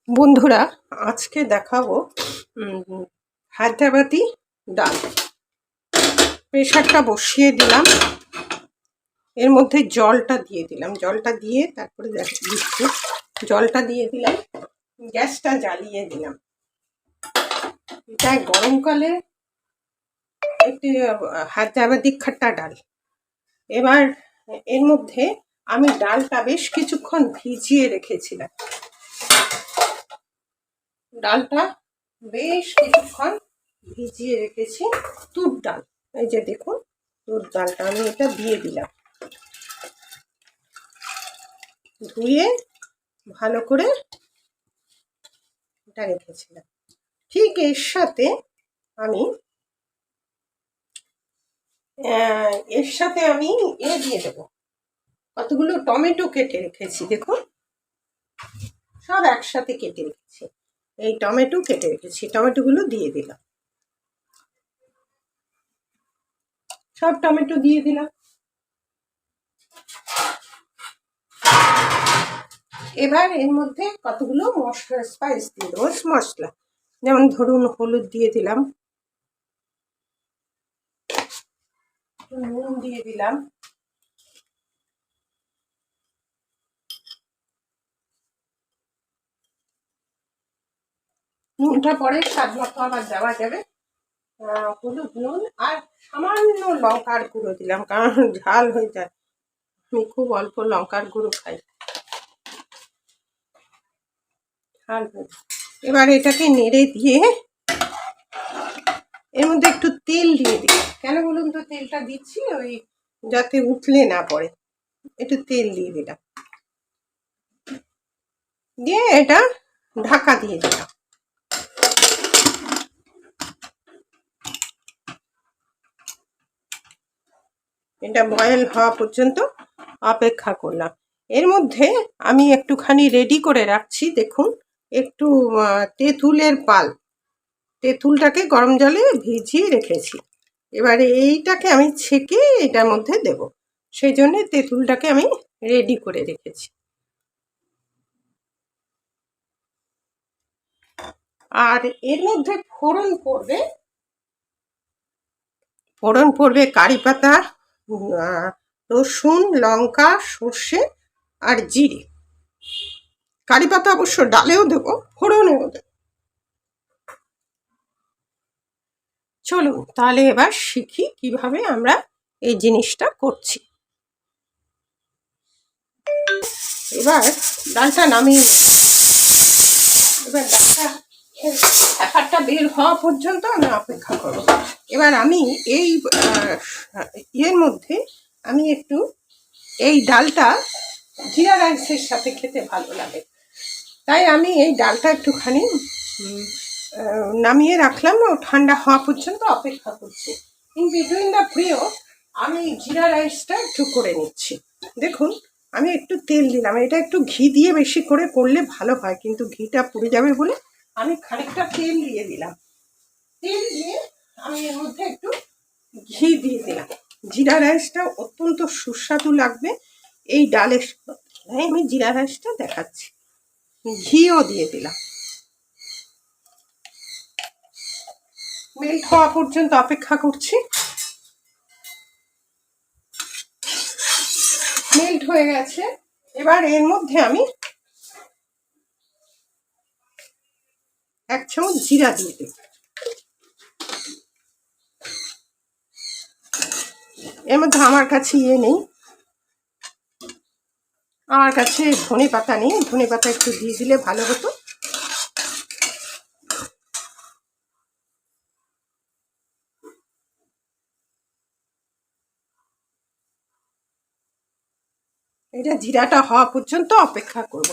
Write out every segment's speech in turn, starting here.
বন্ধুরা, আজকে দেখাবো হায়দ্রাবাদি ডাল। প্রেশারটা বসিয়ে দিলাম, এর মধ্যে জলটা দিয়ে দিলাম। জলটা দিয়ে তারপরে দিচ্ছি, জলটা দিয়ে দিলাম, গ্যাসটা জ্বালিয়ে দিলাম। এটা গরমকালে একটি হায়দ্রাবাদি খাট্টা ডাল। এবার এর মধ্যে আমি ডালটা বেশ কিছুক্ষণ ভিজিয়ে রেখেছিলাম। ডালটা বেশ কিছুক্ষণ ভিজিয়ে রেখেছি। তুর ডাল, এই যে দেখুন, তুর ডালটা আমি এটা দিয়ে দিলাম। ধুয়ে ভালো করে এটা রেখেছিলাম। ঠিক এর সাথে আমি দিয়ে দেবো, কতগুলো টমেটো কেটে রেখেছি। দেখুন, সব একসাথে কেটে রেখেছি। এই টমেটো কেটে রেখেছি, টমেটোগুলো দিয়ে দিলাম। সব টমেটো দিয়ে দিলাম। এবার এর মধ্যে কতগুলো মশলা, স্পাইস দিয়ে দেবো, মশলা। যেমন ধরুন, হলুদ দিয়ে দিলাম, নুন দিয়ে দিলাম, নুনটা পরে স্বাদ মতো আবার দেওয়া যাবে। হলুদ, নুন আর সামান্য লঙ্কার গুঁড়ো দিলাম, কারণ ঝাল হয়ে যায়। আমি খুব অল্প লঙ্কার গুঁড়ো খাই। এবার এটাকে নেড়ে দিয়ে এর মধ্যে একটু তেল দিয়ে দিই। কেন বলুন তো তেলটা দিচ্ছি? ওই যাতে উঠলে না পড়ে, একটু তেল দিয়ে দিলাম। দিয়ে এটা ঢাকা দিয়ে দিলাম। এটা বয়েল হওয়া পর্যন্ত অপেক্ষা করলাম। এর মধ্যে আমি একটুখানি রেডি করে রাখছি। দেখুন, একটু তেঁতুলের পাল, তেঁতুলটাকে গরম জলে ভিজিয়ে রেখেছি। এবারে এইটাকে আমি ছেঁকে এটার মধ্যে দেব, সেই জন্যে তেঁতুলটাকে আমি রেডি করে রেখেছি। আর এর মধ্যে ফোড়ন পড়বে কারি পাতা, রসুন, লঙ্কা, সর্ষে আর জিরে। কারি পাতা অবশ্য ডালেও দেবো, ফোড়নেও দেবো। চলুন তাহলে এবার শিখি কিভাবে আমরা এই জিনিসটা করছি। এবার ডালটা নামিয়ে নেব। এবার ডালটা ব্যাপারটা বের হওয়া পর্যন্ত আমি অপেক্ষা করব। এবার আমি এই এর মধ্যে আমি একটু, এই ডালটা জিরা রাইসের সাথে খেতে ভালো লাগে, তাই আমি এই ডালটা একটুখানি নামিয়ে রাখলাম, ও ঠান্ডা হওয়া পর্যন্ত অপেক্ষা করছি। ইন বিটুইন দ্য পিরিয়ড আমি জিরা রাইসটা একটু করে নিচ্ছি। দেখুন, আমি একটু তেল দিলাম। এটা একটু ঘি দিয়ে বেশি করে করলে ভালো হয়, কিন্তু ঘিটা পুড়ে যাবে বলে আমি খানিকটা তেল দিয়ে দিলাম। তেল দিয়ে আমি এর মধ্যে একটু ঘি দিয়ে দিলাম। জিরা রাইসটা অত্যন্ত সুস্বাদু লাগবে এই ডালের সাথে। আমি জিরা রাইসটা দেখাচ্ছি। ঘিও দিয়ে দিলাম। মেল্ট হওয়া পর্যন্ত অপেক্ষা করছি। মেল্ট হয়ে গেছে। এবার এর মধ্যে আমি 1 চামচ জিরা দিয়ে দেব। এর মধ্যে আমার কাছে নেই, আমার কাছে ধনে পাতা নেই। ধনে পাতা একটু দিয়ে দিলে ভালো হতো। এটা জিরাটা হওয়া পর্যন্ত অপেক্ষা করব।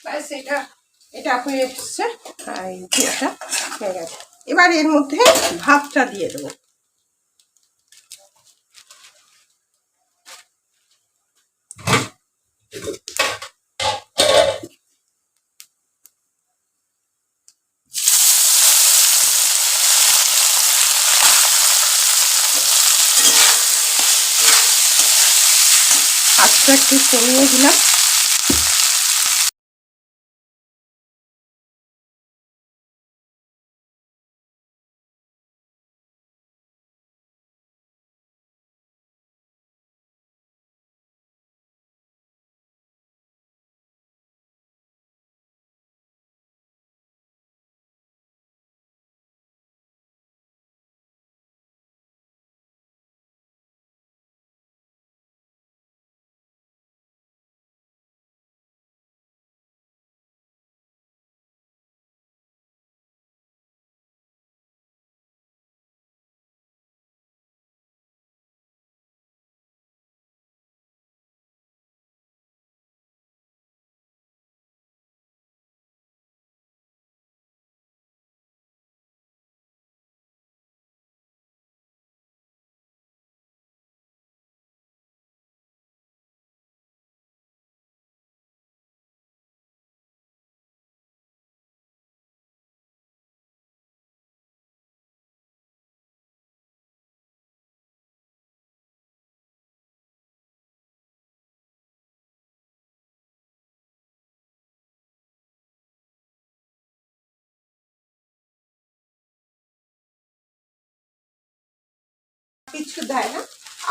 ব্যাস এটা এটা হয়ে এসছে। এই জিরাটা হয়ে গেছে। এবার এর মধ্যে ভাতটা দিয়ে দেবো। আজটা একটু কমিয়ে দিলাম। কিছু দেয় না,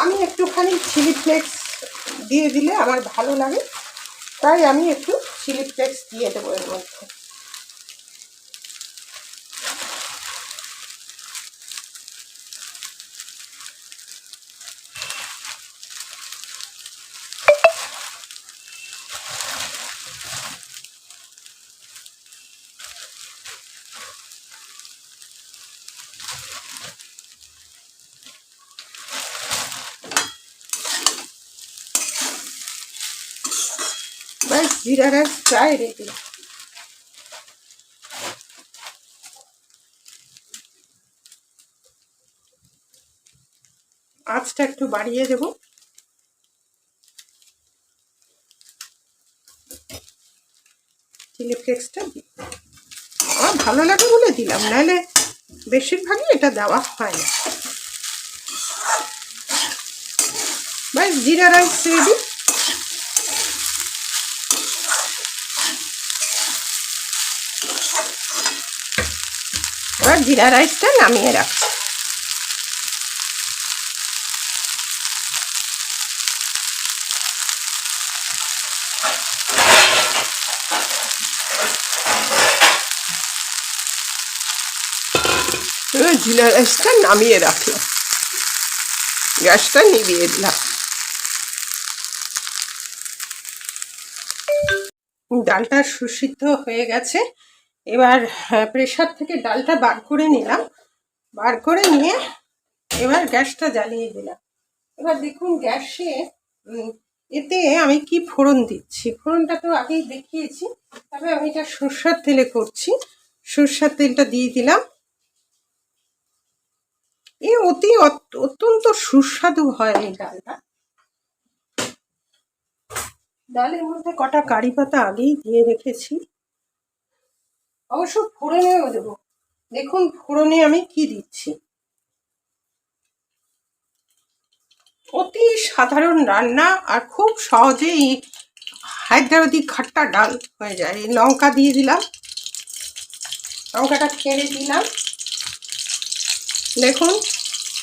আমি একটুখানি চিলি ফ্লেক্স দিয়ে দিলে আমার ভালো লাগে, তাই আমি একটু চিলি ফ্লেক্স দিয়ে দেবো এর মধ্যে। ব্যাস জিরা রাইস প্রায় রেডি। আঁচটা একটু বাড়িয়ে দেবো। চিলি ফ্লেক্সটা আমার ভালো লাগে বলে দিলাম, নাহলে বেশিরভাগই এটা দেওয়া হয় না। ব্যাস জিরা রাইস রেডি। এবার জিরা রাইসটা নামিয়ে রাখছি। এবার জিরা রাইসটা নামিয়ে রাখলাম, গ্যাসটা নিভিয়ে দিলাম। ডালটা সুসিদ্ধ হয়ে গেছে। এবার প্রেসার থেকে ডালটা বার করে নিলাম, বার করে নিয়ে এবার গ্যাসটা জ্বালিয়ে দিলাম। এবার দেখুন গ্যাসে এতে আমি কি ফোড়ন দিচ্ছি। ফোড়নটা তো আগেই দেখিয়েছি, তবে আমি এটা সরষের তেলে করছি। সরষের তেলটা দিয়ে দিলাম। এই অত্যন্ত সুস্বাদু হয় এই ডালটা। ডালের মধ্যে কটা কারি পাতা আগেই দিয়ে রেখেছি, অবশ্য ফোড়নেও দেবো। দেখুন ফোড়নে আমি কি দিচ্ছি। অতি সাধারণ রান্না আর খুব সহজেই হায়দ্রাবাদি খাট্টা ডাল হয়ে যায়। এই লঙ্কা দিয়ে দিলাম, লঙ্কাটা ছেড়ে দিলাম। দেখুন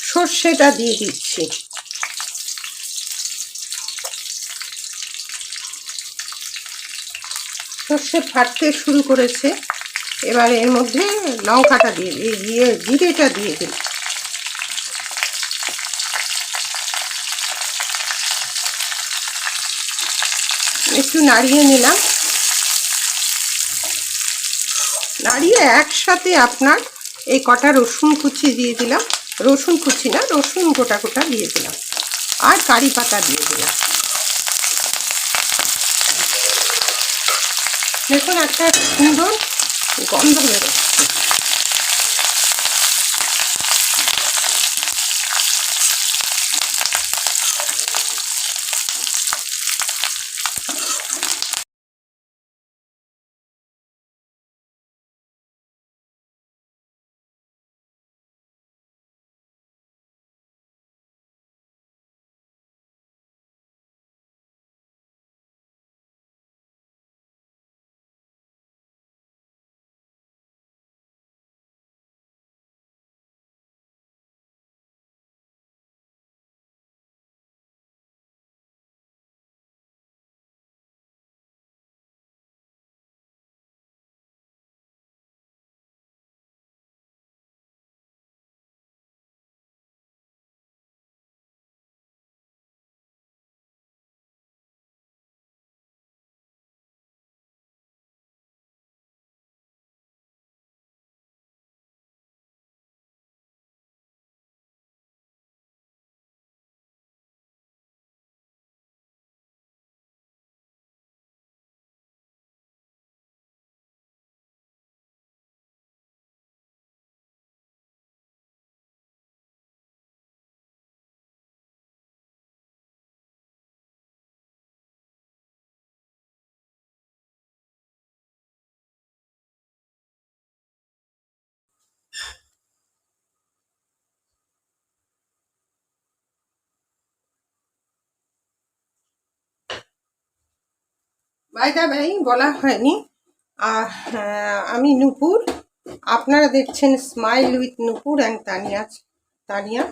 সর্ষেটা দিয়ে দিচ্ছি। সর্ষে ফাটতে শুরু করেছে, এবার এর মধ্যে লঙ্কাটা দিয়ে জিরেটা দিয়ে দিন। একটু নাড়িয়ে নিলাম। নাড়িয়ে একসাথে আপনার এই কটা রসুন কুচি দিয়ে দিলাম, রসুন কুচি না, রসুন গোটা গোটা দিয়ে দিলাম, আর কারি পাতা দিয়ে দিলাম। দেখুন একটা সুন্দর গন্ধ বেরোচ্ছে। বাইদা ভাই বলা হয়নি, আমি নূপুর, আপনারা দেখছেন smile with Nupur and Tania.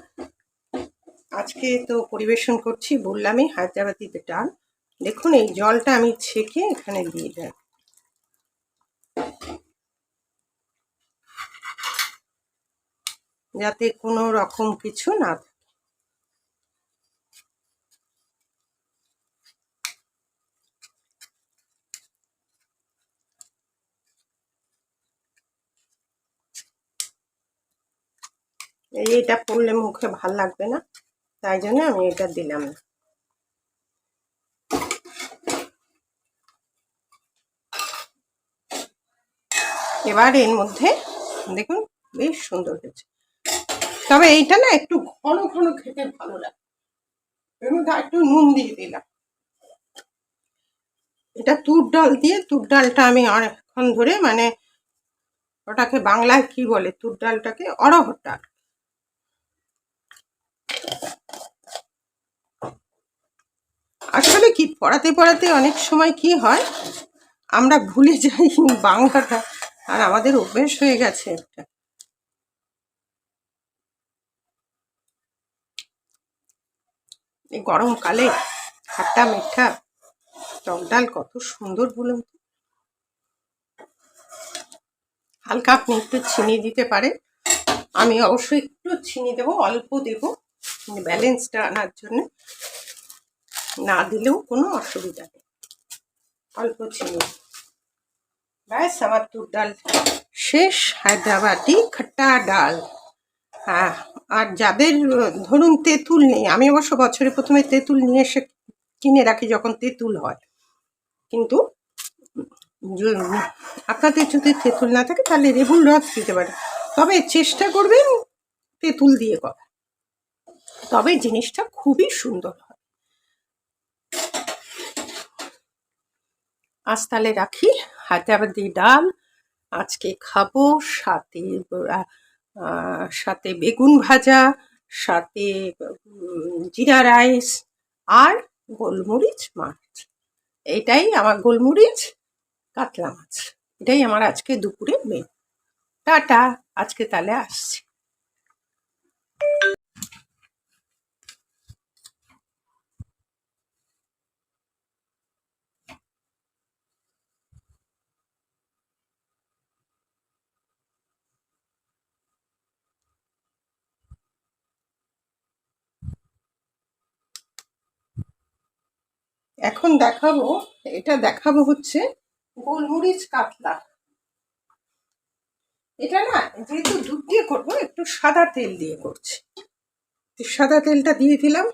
আজকে তো পরিবেশন করছি, বললামই, হায়দ্রাবাদি ডাল। দেখুন এই জলটা আমি ছেঁকে এখানে দিয়ে দেব, যাতে কোনো রকম কিছু না থাকে। এটা পড়লে মুখে ভাল লাগবে না, তাই জন্য আমি এটা দিলাম না। এবার এর মধ্যে দেখুন বেশ সুন্দর হয়েছে, তবে এইটা না একটু ঘন ঘন খেতে ভালো লাগে। এর মধ্যে একটু নুন দিয়ে দিলাম। এটা তুর ডাল দিয়ে, তুর ডালটা আমি অনেকক্ষণ ধরে, মানে ওটাকে বাংলায় কি বলে, তুর ডালটাকে অড়হর ডাল। আসলে কি পড়াতে পড়াতে অনেক সময় কি হয়, আমরা ভুলে যাই বাংলাটা, আর আমাদের অভ্যেস হয়ে গেছে একটা। এই গরমকালে খাট্টা মিঠা টক ডাল কত সুন্দর বলুন তো। হালকা আপনি একটু চিনি দিতে পারেন, আমি অবশ্যই একটু চিনি দেবো, অল্প দেবো ব্যালেন্সটা আনার জন্য, না দিলেও কোনো অসুবিধা নেই, অল্প চিনি। ব্যাস আমার তুর ডাল শেষ, হায়দ্রাবাদি খাট্টা ডাল। হ্যাঁ, আর যাদের ধরুন তেঁতুল নেই, আমি অবশ্য বছরে প্রথমে তেঁতুল নিয়ে এসে কিনে রাখি যখন তেঁতুল হয়, কিন্তু আপনাদের যদি তেঁতুল না থাকে তাহলে লেবুর রস দিতে পারে, তবে চেষ্টা করবেন তেঁতুল দিয়ে করা, তবে জিনিসটা খুবই সুন্দর হয়। আজ তাহলে রাখি, হায়দ্রাবাদি ডাল আজকে খাবো, সাথে সাথে বেগুন ভাজা, সাথে জিরা রাইস, আর গোলমরিচ মাছ। এটাই আমার, গোলমরিচ কাতলা মাছ, এটাই আমার আজকে দুপুরে মেনু। টাটা, আজকে তাহলে আসছি। এখন দেখাবো, এটা দেখাবো হচ্ছে গোলমরিচ কাতলা। এটা না যেহেতু দুধ দিয়ে করবো, একটু সাদা তেল দিয়ে করছি, সাদা তেলটা দিয়ে দিলাম।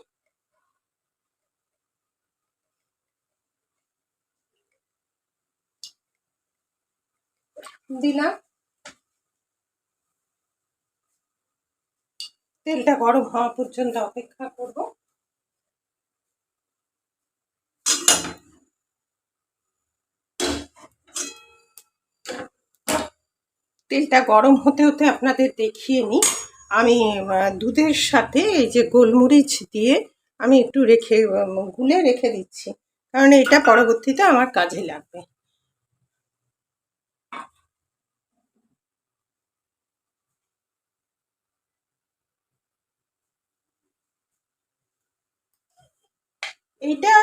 দিলাম। তেলটা গরম হওয়া পর্যন্ত অপেক্ষা করব। তেলটা গরম হতে হতে আপনাদের দেখিয়ে নিই। আমি দুধের সাথে এই যে গোলমরিচ দিয়ে আমি একটু গুলে রেখে দিচ্ছি, কারণ এটা পরবর্তীতে আমার কাজে লাগবে। এইটা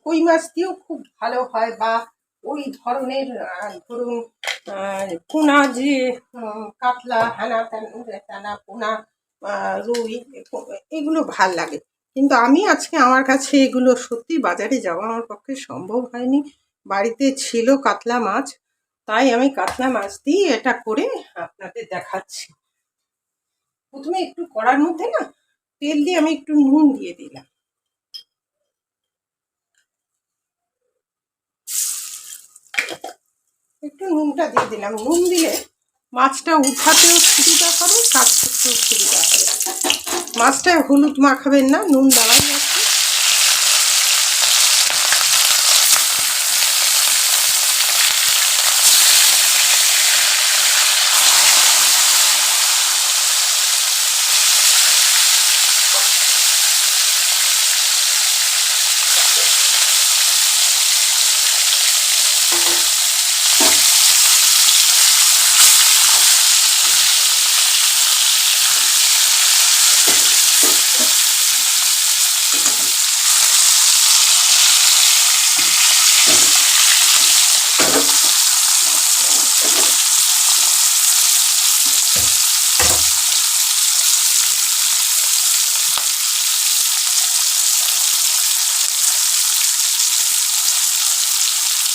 কই মাছ দিয়েও খুব ভালো হয়, বা ওই ধরনের ধরুন পোনা যে কাতলা হেনা তেনা পোনা, রুই, এগুলো ভাল লাগে। কিন্তু আমি আজকে আমার কাছে এগুলো সত্যি বাজারে যাওয়া আমার পক্ষে সম্ভব হয়নি। বাড়িতে ছিল কাতলা মাছ, তাই আমি কাতলা মাছ দিয়ে এটা করে আপনাদের দেখাচ্ছি। প্রথমে একটু কড়ার মধ্যে না তেল দিয়ে আমি একটু নুন দিয়ে দিলাম। একটু নুনটা দিয়ে দিলাম। নুন দিলে মাছটা উঠাতেও সুবিধা হবে, কাজ করতেও সুবিধা হবে। মাছটায় হলুদ মাখাবেন না, নুন দেওয়াই আছে।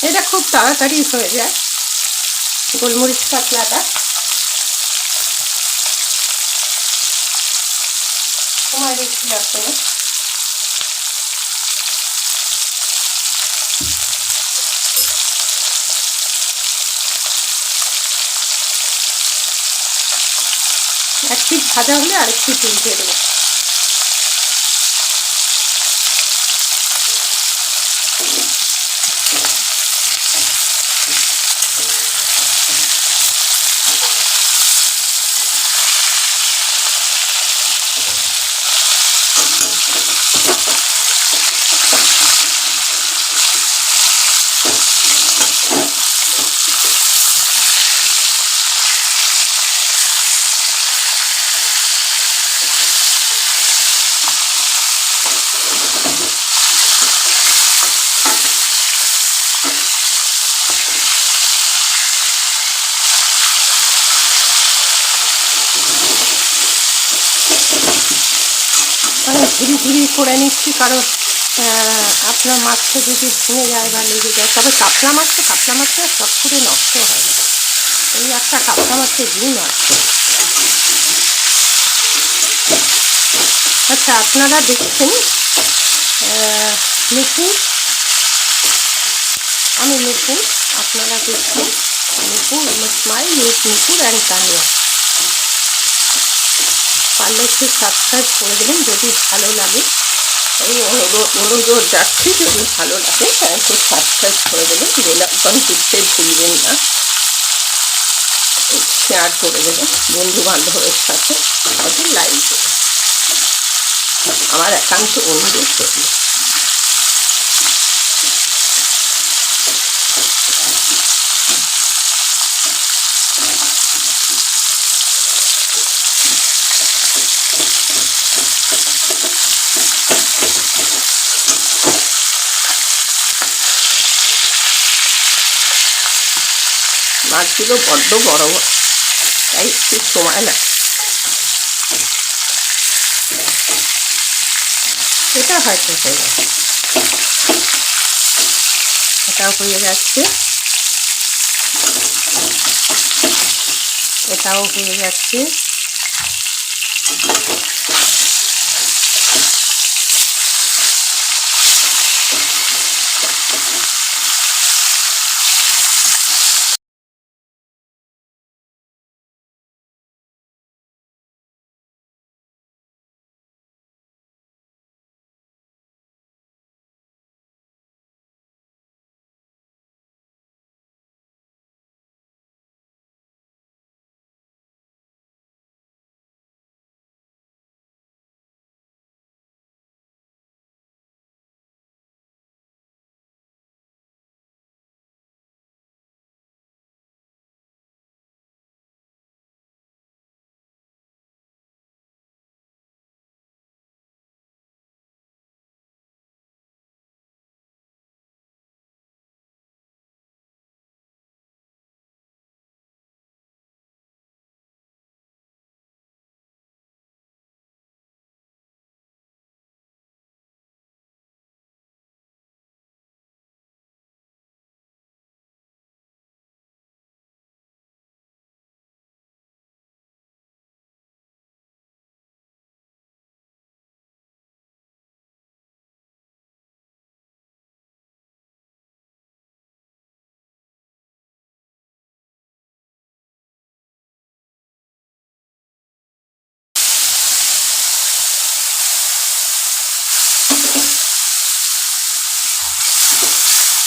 এটা খুব তাড়াতাড়ি হয়ে যায় গোলমরিচ কাতলাটা, সময় বেশি লাগবে না। এক পিঠ ভাজা হলে আরেকটু তুলতে দেবো। মানে ঝুড়ি ঝুড়ি করে নিচ্ছি, কারণ আপনার মাছটা যদি ভেঙে যায় বা লেগে যায়। তবে কাতলা মাছটা সব করে নষ্ট হয় না। এই একটা কাতলা মাছের গুণ আছে। আচ্ছা, আপনারা দেখছেন নুপুর, আমি নুপুর, আপনারা দেখছেন Nupur smile with Nupur and Tania. পারলে একটু সাবস্ক্রাইব করে দেবেন যদি ভালো লাগে। এই অনুরোধ যাচ্ছি, যদি ভালো লাগে তাই একটু সাবস্ক্রাইব করে দেবেন। বেল আইকন টিপতে ভুলবেন না। শেয়ার করে দেবেন বন্ধু বান্ধবের সাথে, হয়তো লাইক দেবেন, আমার একান্ত অনুরোধ করবেন। মাছগুলো বড্ড বড়, তাই একটু সময় লাগে। এটা হয়তো হয়ে গেছে, এটাও হয়ে যাচ্ছে, এটাও হয়ে যাচ্ছে।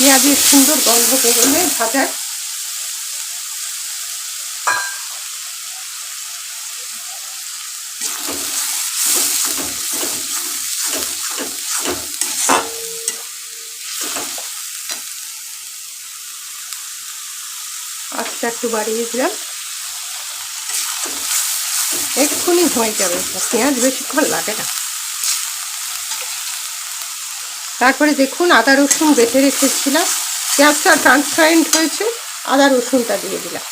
পেঁয়াজের সুন্দর গন্ধ বেরোলে ভাজার আস্তে একটু বাড়িয়ে দিলাম, এক্ষুনি হয়ে যাবে, পেঁয়াজ বেশিক্ষণ লাগে না। তারপরে দেখুন আদা রসুন বেটে রেখেছিলাম, পেঁয়াজটা ট্রান্সপারেন্ট হয়েছে, আদা রসুনটা দিয়ে দিলাম।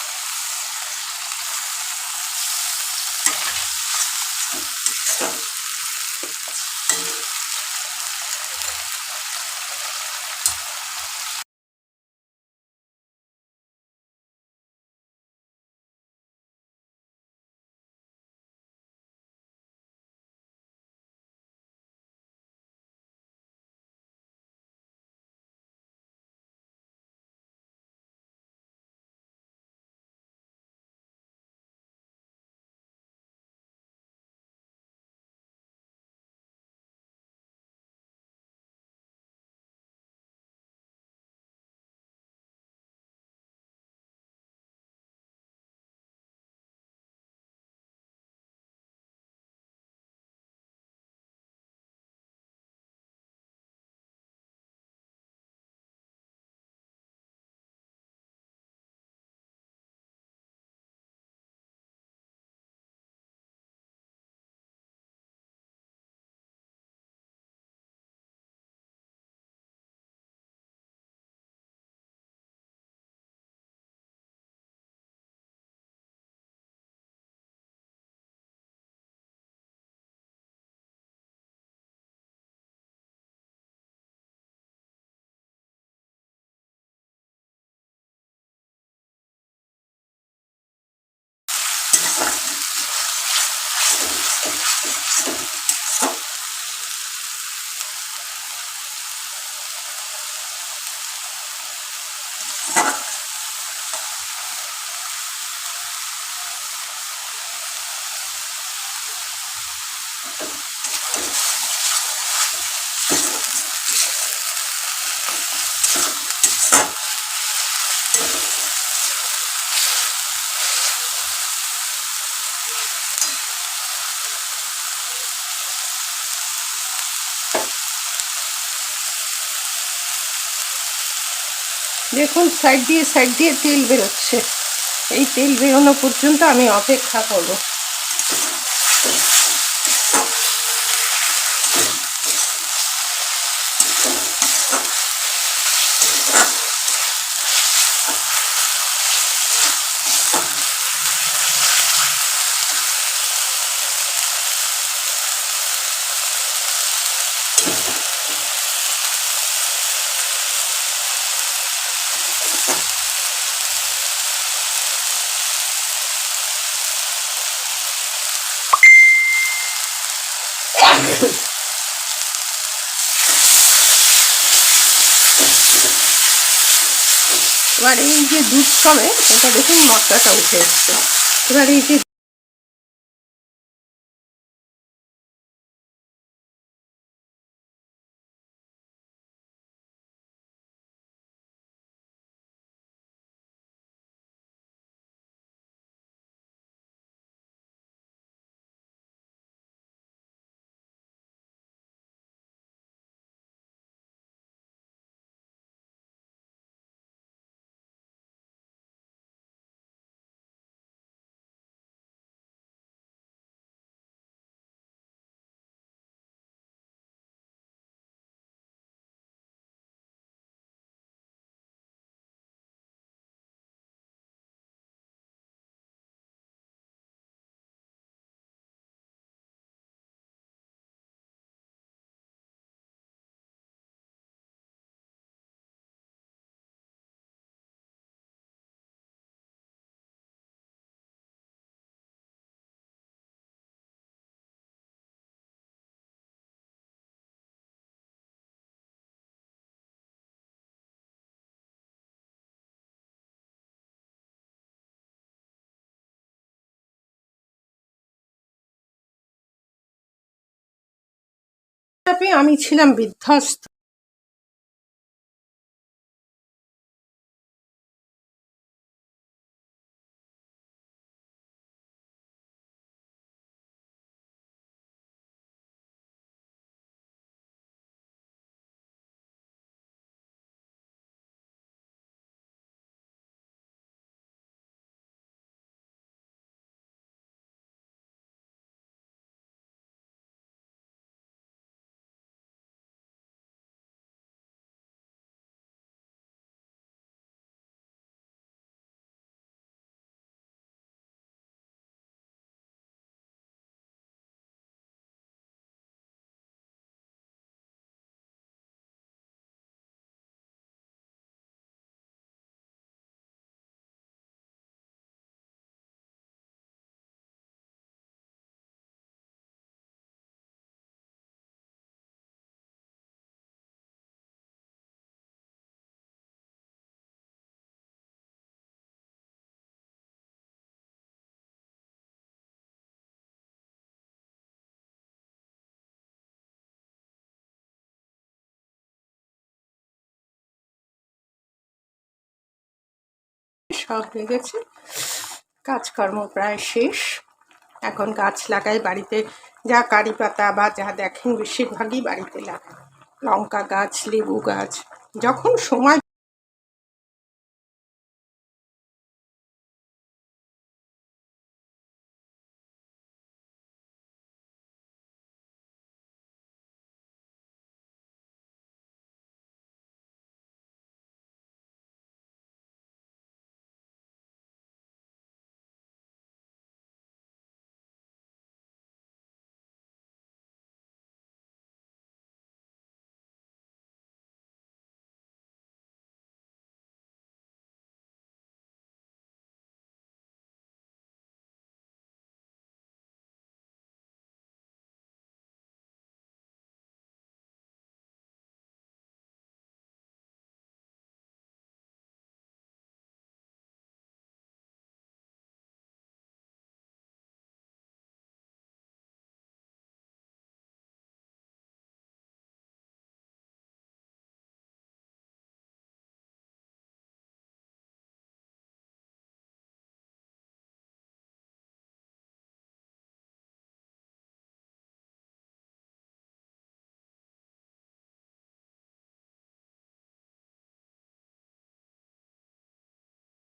দেখুন সাইড দিয়ে তেল বেরোচ্ছে, এই তেল বেরোনো পর্যন্ত আমি অপেক্ষা করব। এবার এই যে দুধ সমেত এটা দেখুন মশলাটা উঠে এসছে। এবার এই যে আমি ছিলাম বিধ্বস্ত। সব হয়ে গেছে, কাজকর্ম প্রায় শেষ। এখন গাছ লাগাই বাড়িতে, যা কারি পাতা বা যা দেখেন বেশিরভাগই বাড়িতে লাগাই, লঙ্কা গাছ, লেবু গাছ, যখন সময়